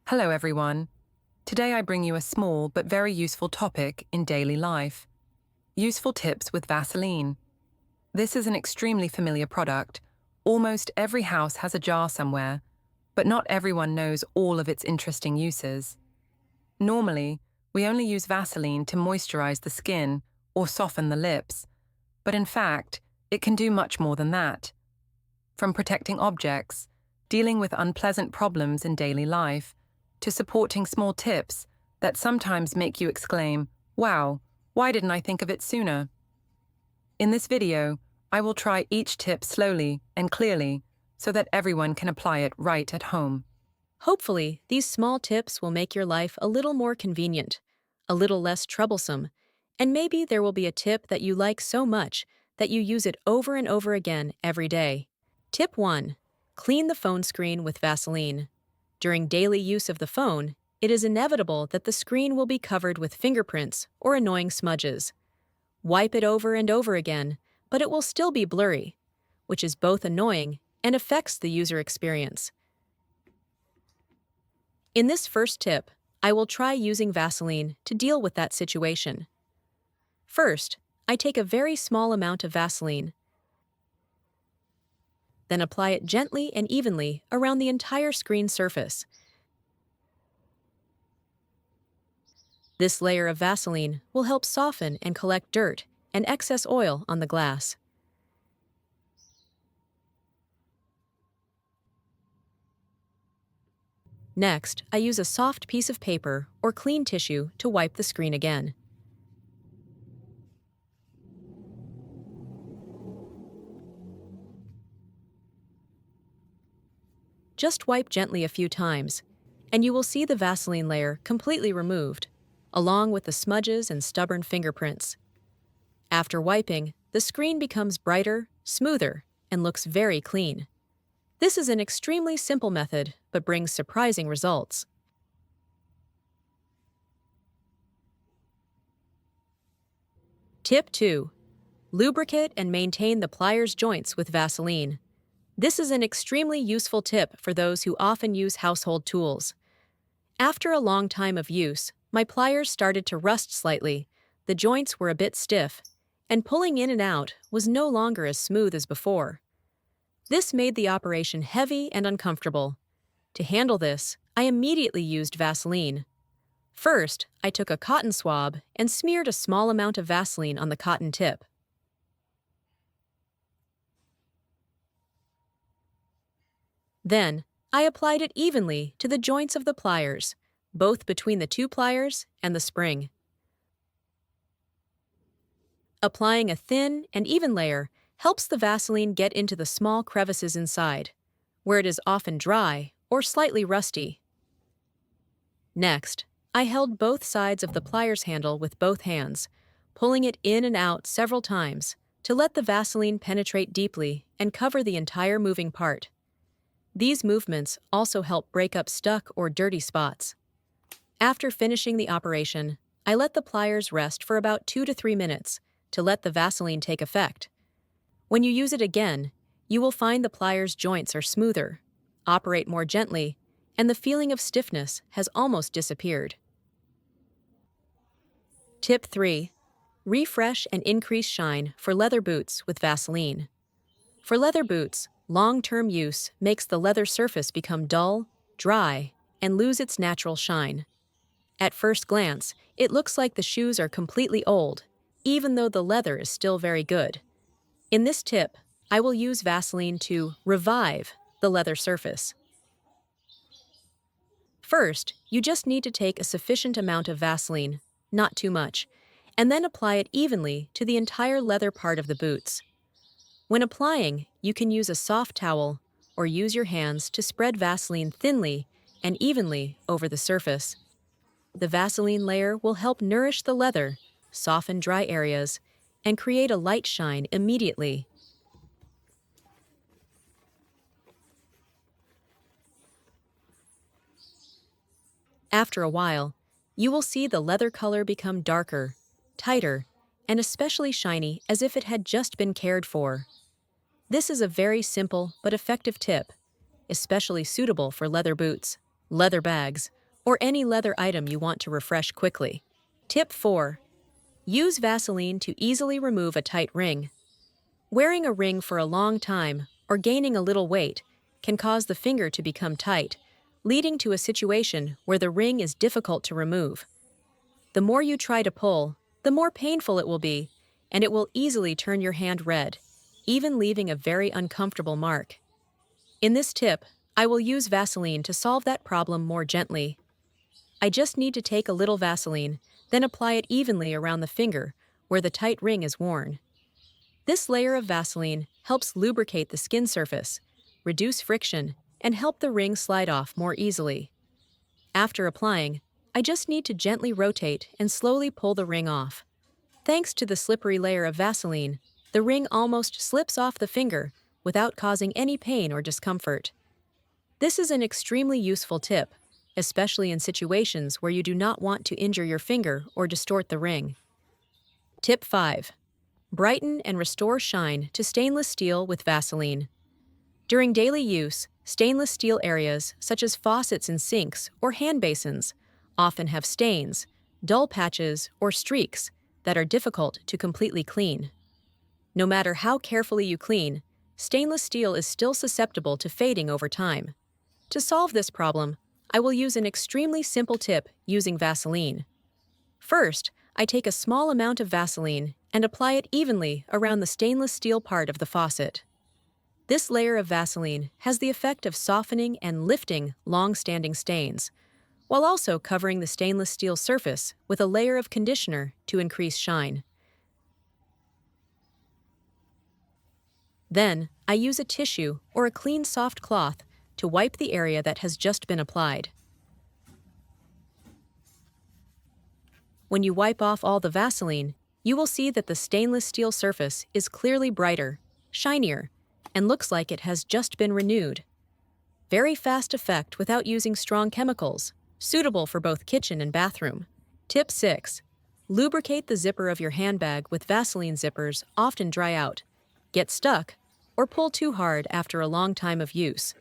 Hello everyone. Today I bring you a small but very useful topic in daily life. Useful tips with Vaseline. This is an extremely familiar product. Almost every house has a jar somewhere, but not everyone knows all of its interesting uses. Normally, we only use Vaseline to moisturize the skin or soften the lips, but in fact, it can do much more than that. From protecting objects, dealing with unpleasant problems in daily life, to supporting small tips that sometimes make you exclaim, "Wow, why didn't I think of it sooner?" In this video, I will try each tip slowly and clearly so that everyone can apply it right at home. Hopefully, these small tips will make your life a little more convenient, a little less troublesome, and maybe there will be a tip that you like so much that you use it over and over again every day. Tip 1. Clean the phone screen with Vaseline. During daily use of the phone, it is inevitable that the screen will be covered with fingerprints or annoying smudges. Wipe it over and over again, but it will still be blurry, which is both annoying and affects the user experience. In this first tip, I will try using Vaseline to deal with that situation. First, I take a very small amount of Vaseline, then apply it gently and evenly around the entire screen surface. This layer of Vaseline will help soften and collect dirt and excess oil on the glass. Next, I use a soft piece of paper or clean tissue to wipe the screen again. Just wipe gently a few times, and you will see the Vaseline layer completely removed, along with the smudges and stubborn fingerprints. After wiping, the screen becomes brighter, smoother, and looks very clean. This is an extremely simple method, but brings surprising results. Tip 2. Lubricate and maintain the pliers joints with Vaseline. This is an extremely useful tip for those who often use household tools. After a long time of use, my pliers started to rust slightly, the joints were a bit stiff, and pulling in and out was no longer as smooth as before. This made the operation heavy and uncomfortable. To handle this, I immediately used Vaseline. First, I took a cotton swab and smeared a small amount of Vaseline on the cotton tip. Then, I applied it evenly to the joints of the pliers, both between the two pliers and the spring. Applying a thin and even layer helps the Vaseline get into the small crevices inside, where it is often dry or slightly rusty. Next, I held both sides of the pliers handle with both hands, pulling it in and out several times to let the Vaseline penetrate deeply and cover the entire moving part. These movements also help break up stuck or dirty spots. After finishing the operation, I let the pliers rest for about 2 to 3 minutes to let the Vaseline take effect. When you use it again, you will find the pliers joints are smoother, operate more gently, and the feeling of stiffness has almost disappeared. Tip 3. Refresh and increase shine for leather boots with Vaseline. For leather boots, long-term use makes the leather surface become dull, dry, and lose its natural shine. At first glance, it looks like the shoes are completely old, even though the leather is still very good. In this tip, I will use Vaseline to revive the leather surface. First, you just need to take a sufficient amount of Vaseline, not too much, and then apply it evenly to the entire leather part of the boots. When applying, you can use a soft towel or use your hands to spread Vaseline thinly and evenly over the surface. The Vaseline layer will help nourish the leather, soften dry areas, and create a light shine immediately. After a while, you will see the leather color become darker, tighter, and especially shiny as if it had just been cared for. This is a very simple but effective tip, especially suitable for leather boots, leather bags, or any leather item you want to refresh quickly. Tip 4. Use Vaseline to easily remove a tight ring. Wearing a ring for a long time or gaining a little weight can cause the finger to become tight, leading to a situation where the ring is difficult to remove. The more you try to pull, the more painful it will be, and it will easily turn your hand red, even leaving a very uncomfortable mark. In this tip, I will use Vaseline to solve that problem more gently. I just need to take a little Vaseline, then apply it evenly around the finger where the tight ring is worn. This layer of Vaseline helps lubricate the skin surface, reduce friction, and help the ring slide off more easily. After applying, I just need to gently rotate and slowly pull the ring off. Thanks to the slippery layer of Vaseline, the ring almost slips off the finger without causing any pain or discomfort. This is an extremely useful tip, especially in situations where you do not want to injure your finger or distort the ring. Tip 5. Brighten and restore shine to stainless steel with Vaseline. During daily use, stainless steel areas such as faucets and sinks or hand basins often have stains, dull patches, or streaks that are difficult to completely clean. No matter how carefully you clean, stainless steel is still susceptible to fading over time. To solve this problem, I will use an extremely simple tip using Vaseline. First, I take a small amount of Vaseline and apply it evenly around the stainless steel part of the faucet. This layer of Vaseline has the effect of softening and lifting long-standing stains, while also covering the stainless steel surface with a layer of conditioner to increase shine. Then, I use a tissue or a clean soft cloth to wipe the area that has just been applied. When you wipe off all the Vaseline, you will see that the stainless steel surface is clearly brighter, shinier, and looks like it has just been renewed. Very fast effect without using strong chemicals, suitable for both kitchen and bathroom. Tip 6. Lubricate the zipper of your handbag with Vaseline. Zippers often dry out, get stuck, or pull too hard after a long time of use.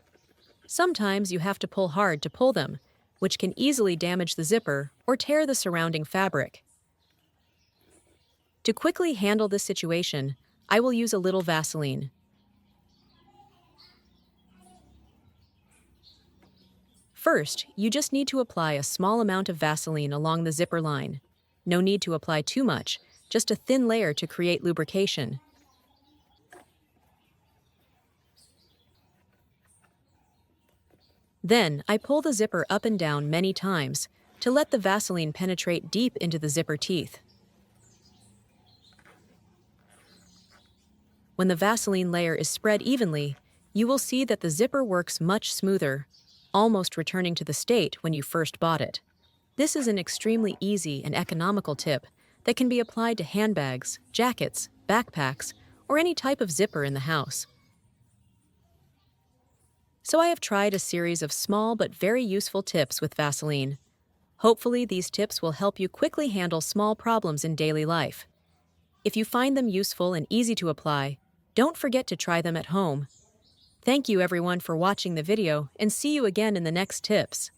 Sometimes you have to pull hard to pull them, which can easily damage the zipper or tear the surrounding fabric. To quickly handle this situation, I will use a little Vaseline. First, you just need to apply a small amount of Vaseline along the zipper line. No need to apply too much, just a thin layer to create lubrication. Then, I pull the zipper up and down many times to let the Vaseline penetrate deep into the zipper teeth. When the Vaseline layer is spread evenly, you will see that the zipper works much smoother, almost returning to the state when you first bought it. This is an extremely easy and economical tip that can be applied to handbags, jackets, backpacks, or any type of zipper in the house. So I have tried a series of small but very useful tips with Vaseline. Hopefully these tips will help you quickly handle small problems in daily life. If you find them useful and easy to apply, don't forget to try them at home. Thank you everyone for watching the video, and see you again in the next tips.